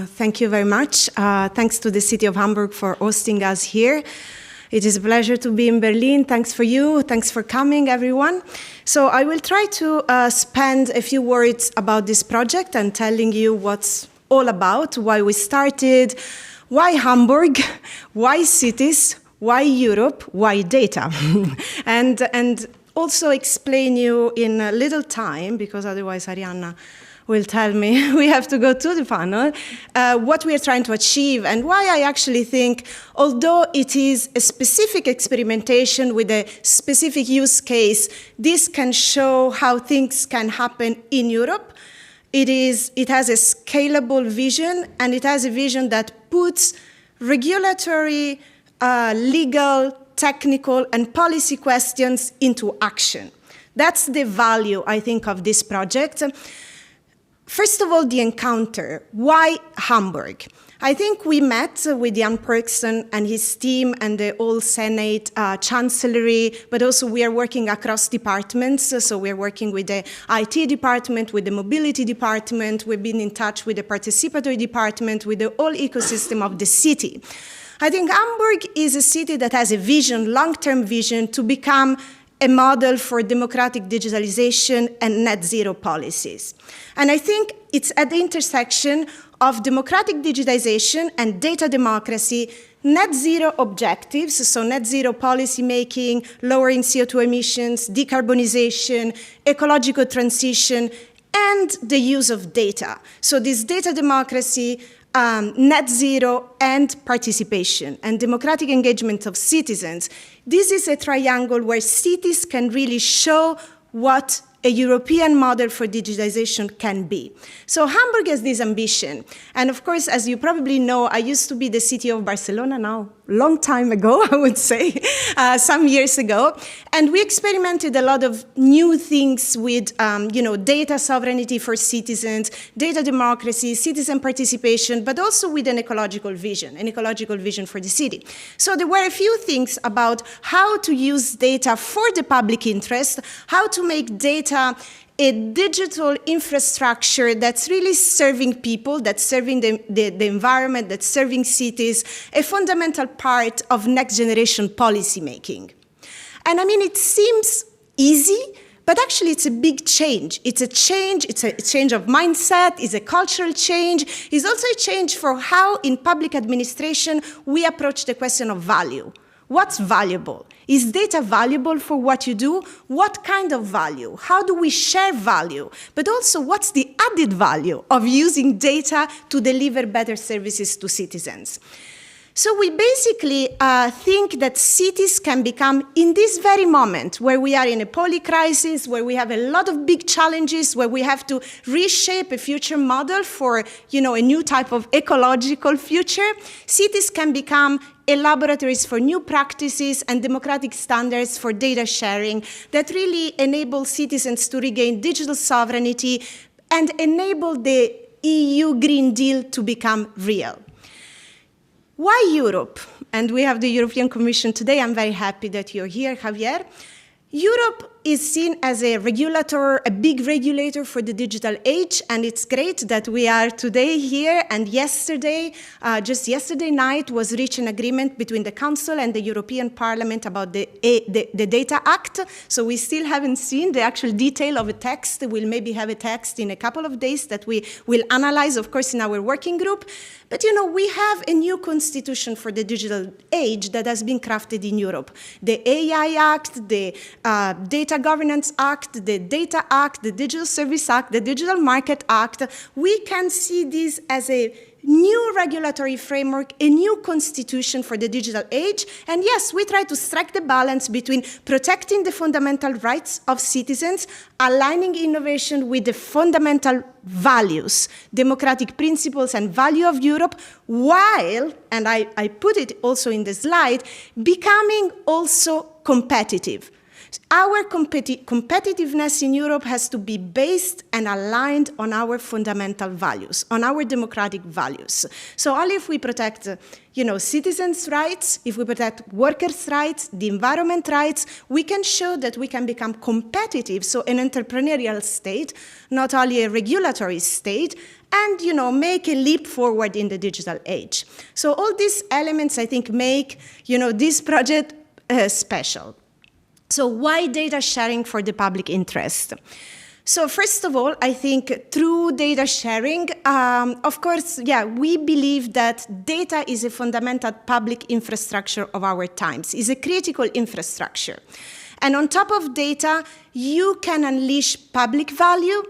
Thank you very much. Thanks to the city of Hamburg for hosting us here. It is a pleasure to be in Berlin. Thanks for you. Thanks for coming, everyone. So I will try to spend a few words about this project and telling you what's all about, why we started, why Hamburg, why cities, why Europe, why data, and also explain you in a little time, because otherwise Arianna will tell me we have to go to the panel, what we are trying to achieve and why I actually think, although it is a specific experimentation with a specific use case, this can show how things can happen in Europe. It has a scalable vision, and it has a vision that puts regulatory, legal, technical, and policy questions into action. That's the value, I think, of this project. First of all, the encounter. Why Hamburg? I think we met with Jan Perksen and his team and the whole Senate Chancellery, but also we are working across departments. So we're working with the IT department, with the mobility department. We've been in touch with the participatory department, with the whole ecosystem of the city. I think Hamburg is a city that has a vision, long-term vision, to become a model for democratic digitalization and net zero policies. And I think it's at the intersection of democratic digitization and data democracy, net zero objectives, so net zero policy making, lowering CO2 emissions, decarbonization, ecological transition, and the use of data. So this data democracy, net zero, and participation, and democratic engagement of citizens. This is a triangle where cities can really show what a European model for digitization can be. So Hamburg has this ambition. And of course, as you probably know, I used to be the city of Barcelona now, long time ago, I would say, some years ago. And we experimented a lot of new things with data sovereignty for citizens, data democracy, citizen participation, but also with an ecological vision for the city. So there were a few things about how to use data for the public interest, how to make data a digital infrastructure that's really serving people, that's serving the environment, that's serving cities, a fundamental part of next generation policy making. And I mean, it seems easy, but actually it's a big change. It's a change of mindset, it's a cultural change, it's also a change for how in public administration we approach the question of value. What's valuable? Is data valuable for what you do? What kind of value? How do we share value? But also, what's the added value of using data to deliver better services to citizens? So we basically think that cities can become, in this very moment, where we are in a poly-crisis, where we have a lot of big challenges, where we have to reshape a future model for a new type of ecological future, cities can become laboratories for new practices and democratic standards for data sharing that really enable citizens to regain digital sovereignty and enable the EU Green Deal to become real. Why Europe? And we have the European Commission today. I'm very happy that you're here, Javier. Europe is seen as a regulator, a big regulator for the digital age, and it's great that we are today here. And yesterday, just yesterday night, was reached an agreement between the Council and the European Parliament about the Data Act. So we still haven't seen the actual detail of a text. We'll maybe have a text in a couple of days that we will analyze, of course, in our working group. But we have a new constitution for the digital age that has been crafted in Europe. The AI Act, the Data Governance Act, the Data Act, the Digital Service Act, the Digital Market Act. We can see this as a new regulatory framework, a new constitution for the digital age. And yes, we try to strike the balance between protecting the fundamental rights of citizens, aligning innovation with the fundamental values, democratic principles and value of Europe, while, and I put it also in the slide, becoming also competitive. Our competitiveness in Europe has to be based and aligned on our fundamental values, on our democratic values. So only if we protect citizens' rights, if we protect workers' rights, the environment rights, we can show that we can become competitive, so an entrepreneurial state, not only a regulatory state, and make a leap forward in the digital age. So all these elements, I think, make this project special. So why data sharing for the public interest? So first of all, I think through data sharing, of course, we believe that data is a fundamental public infrastructure of our times, is a critical infrastructure. And on top of data, you can unleash public value,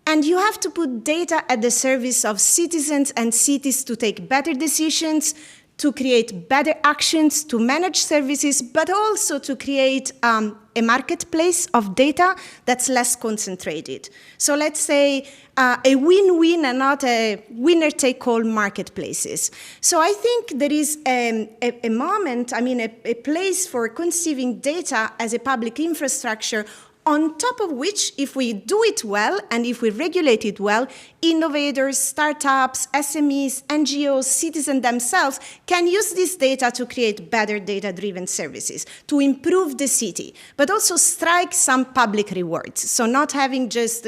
and you have to put data at the service of citizens and cities to take better decisions, to create better actions, to manage services, but also to create a marketplace of data that's less concentrated. So let's say a win-win and not a winner-take-all marketplaces. So I think there is a moment, a place for conceiving data as a public infrastructure, on top of which, if we do it well and if we regulate it well, innovators, startups, SMEs, NGOs, citizens themselves can use this data to create better data-driven services, to improve the city, but also strike some public rewards. So not having just,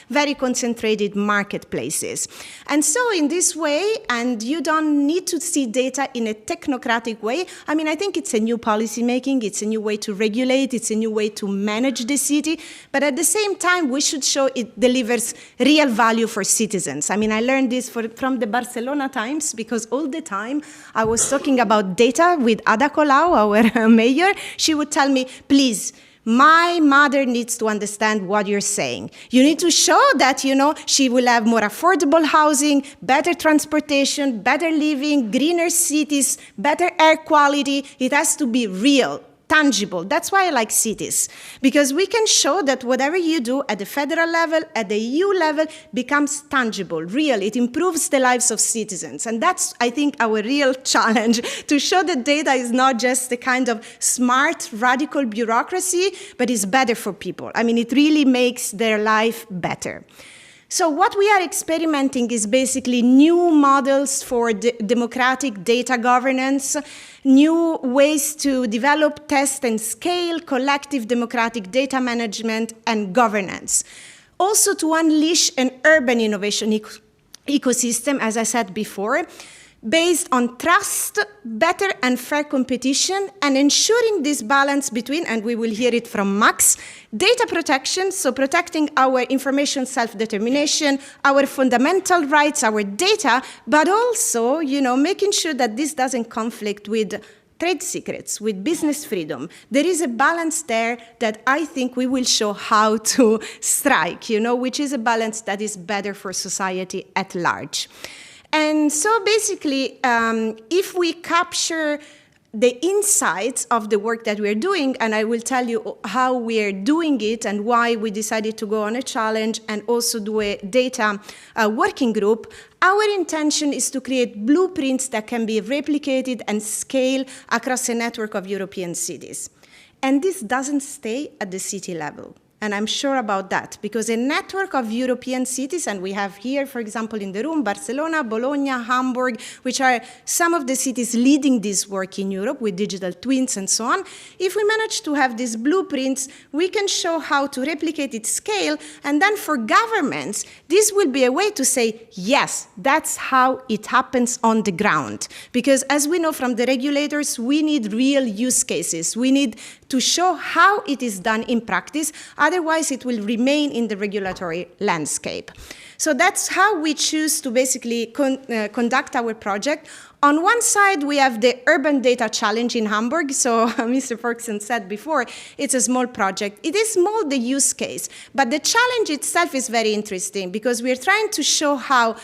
very concentrated marketplaces. And so in this way, and you don't need to see data in a technocratic way, I think it's a new policy making, it's a new way to regulate, it's a new way to manage the city. But at the same time, we should show it delivers real value for citizens. I learned this from the Barcelona Times, because all the time I was talking about data with Ada Colau, our mayor. She would tell me, please, my mother needs to understand what you're saying. You need to show that, she will have more affordable housing, better transportation, better living, greener cities, better air quality. It has to be real, tangible. That's why I like cities, because we can show that whatever you do at the federal level, at the EU level, becomes tangible, real. It improves the lives of citizens. And that's, I think, our real challenge, to show that data is not just a kind of smart, radical bureaucracy, but is better for people. It really makes their life better. So what we are experimenting is basically new models for democratic data governance, new ways to develop, test, and scale collective democratic data management and governance. Also to unleash an urban innovation ecosystem, as I said before, based on trust, better and fair competition, and ensuring this balance between, and we will hear it from Max, data protection, so protecting our information self-determination, our fundamental rights, our data, but also, making sure that this doesn't conflict with trade secrets, with business freedom. There is a balance there that I think we will show how to strike, which is a balance that is better for society at large. And so basically, if we capture the insights of the work that we're doing, and I will tell you how we're doing it and why we decided to go on a challenge and also do a data working group, our intention is to create blueprints that can be replicated and scaled across a network of European cities. And this doesn't stay at the city level. And I'm sure about that, because a network of European cities, and we have here, for example, in the room, Barcelona, Bologna, Hamburg, which are some of the cities leading this work in Europe with digital twins and so on. If we manage to have these blueprints, we can show how to replicate its scale, and then for governments, this will be a way to say, yes, that's how it happens on the ground. Because as we know from the regulators, we need real use cases. We need to show how it is done in practice. Otherwise, it will remain in the regulatory landscape. So that's how we choose to basically conduct our project. On one side, we have the Urban Data Challenge in Hamburg. So Mr. Ferguson said before, it's a small project. It is small, the use case. But the challenge itself is very interesting, because we're trying to show how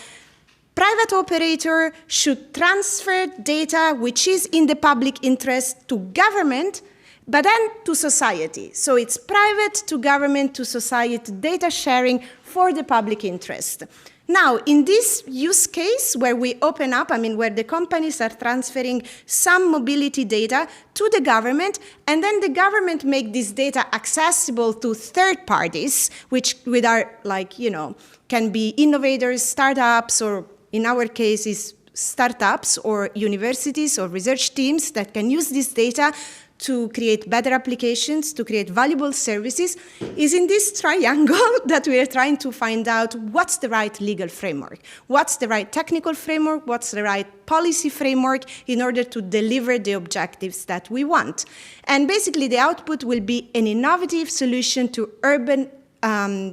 private operator should transfer data which is in the public interest to government, but then to society. So it's private to government to society, data sharing for the public interest. Now, in this use case where we open up, where the companies are transferring some mobility data to the government, and then the government make this data accessible to third parties, which are can be innovators, startups, or in our case is startups or universities or research teams that can use this data to create better applications, to create valuable services, is in this triangle that we are trying to find out what's the right legal framework, what's the right technical framework, what's the right policy framework in order to deliver the objectives that we want. And basically the output will be an innovative solution to urban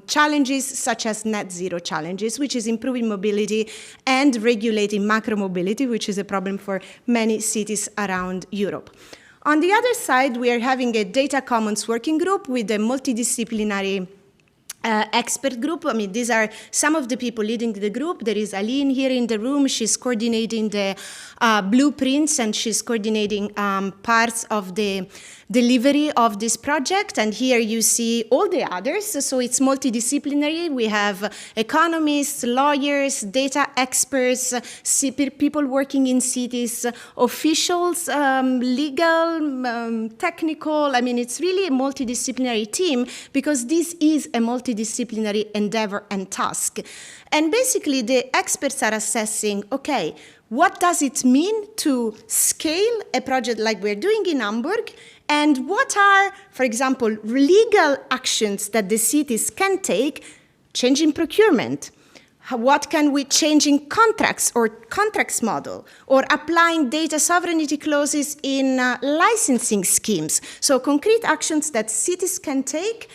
challenges such as net zero challenges, which is improving mobility and regulating macro mobility, which is a problem for many cities around Europe. On the other side, we are having a data commons working group with a multidisciplinary expert group. These are some of the people leading the group. There is Aline here in the room. She's coordinating the blueprints, and she's coordinating parts of the delivery of this project. And here you see all the others. So it's multidisciplinary. We have economists, lawyers, data experts, people working in cities, officials, legal, technical. It's really a multidisciplinary team because this is a multidisciplinary endeavor and task. And basically the experts are assessing, okay, what does it mean to scale a project like we're doing in Hamburg? And what are, for example, legal actions that the cities can take, changing procurement? What can we change in contracts or contracts model, or applying data sovereignty clauses in licensing schemes? So concrete actions that cities can take,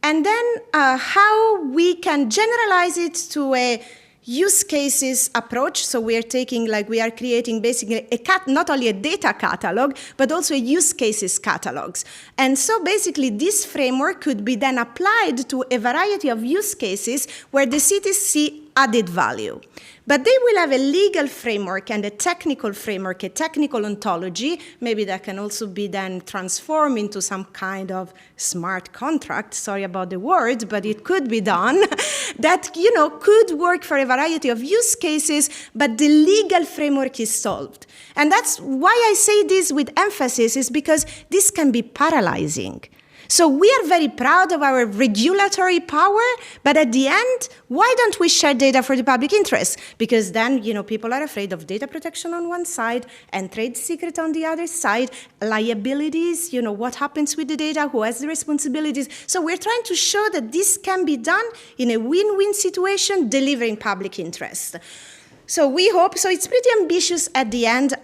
and then how we can generalize it to a use cases approach. So we are creating basically not only a data catalog, but also a use cases catalogs. And so basically this framework could be then applied to a variety of use cases where the cities see added value. But they will have a legal framework and a technical framework, a technical ontology, maybe that can also be then transformed into some kind of smart contract, sorry about the word, but it could be done, that could work for a variety of use cases, but the legal framework is solved. And that's why I say this with emphasis, is because this can be paralyzing. So we are very proud of our regulatory power, but at the end, why don't we share data for the public interest? Because then, people are afraid of data protection on one side and trade secret on the other side, liabilities, what happens with the data, who has the responsibilities. So we're trying to show that this can be done in a win-win situation, delivering public interest. So we hope, so it's pretty ambitious at the end,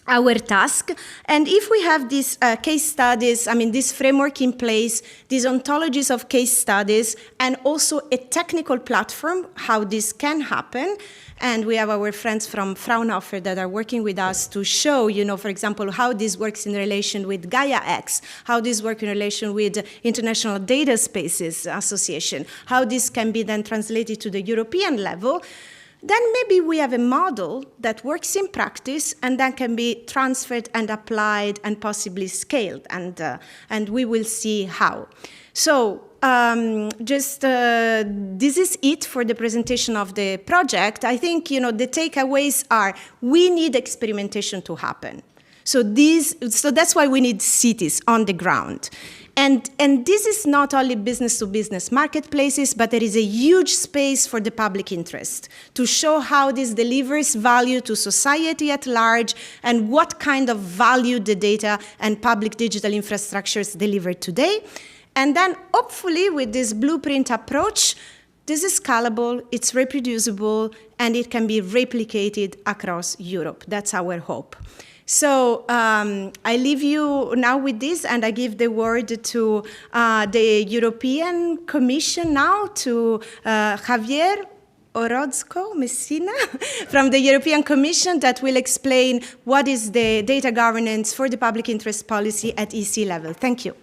our task. And if we have these case studies, this framework in place, these ontologies of case studies, and also a technical platform, how this can happen. And we have our friends from Fraunhofer that are working with us to show, for example, how this works in relation with Gaia-X, how this works in relation with International Data Spaces Association, how this can be then translated to the European level. Then maybe we have a model that works in practice and that can be transferred and applied and possibly scaled, and we will see how. So this is it for the presentation of the project. I think the takeaways are we need experimentation to happen. So that's why we need cities on the ground. And this is not only business-to-business marketplaces, but there is a huge space for the public interest to show how this delivers value to society at large and what kind of value the data and public digital infrastructures deliver today. And then hopefully with this blueprint approach, this is scalable, it's reproducible, and it can be replicated across Europe. That's our hope. So I leave you now with this, and I give the word to the European Commission now, to Javier Orozco Messina from the European Commission, that will explain what is the data governance for the public interest policy at EC level. Thank you.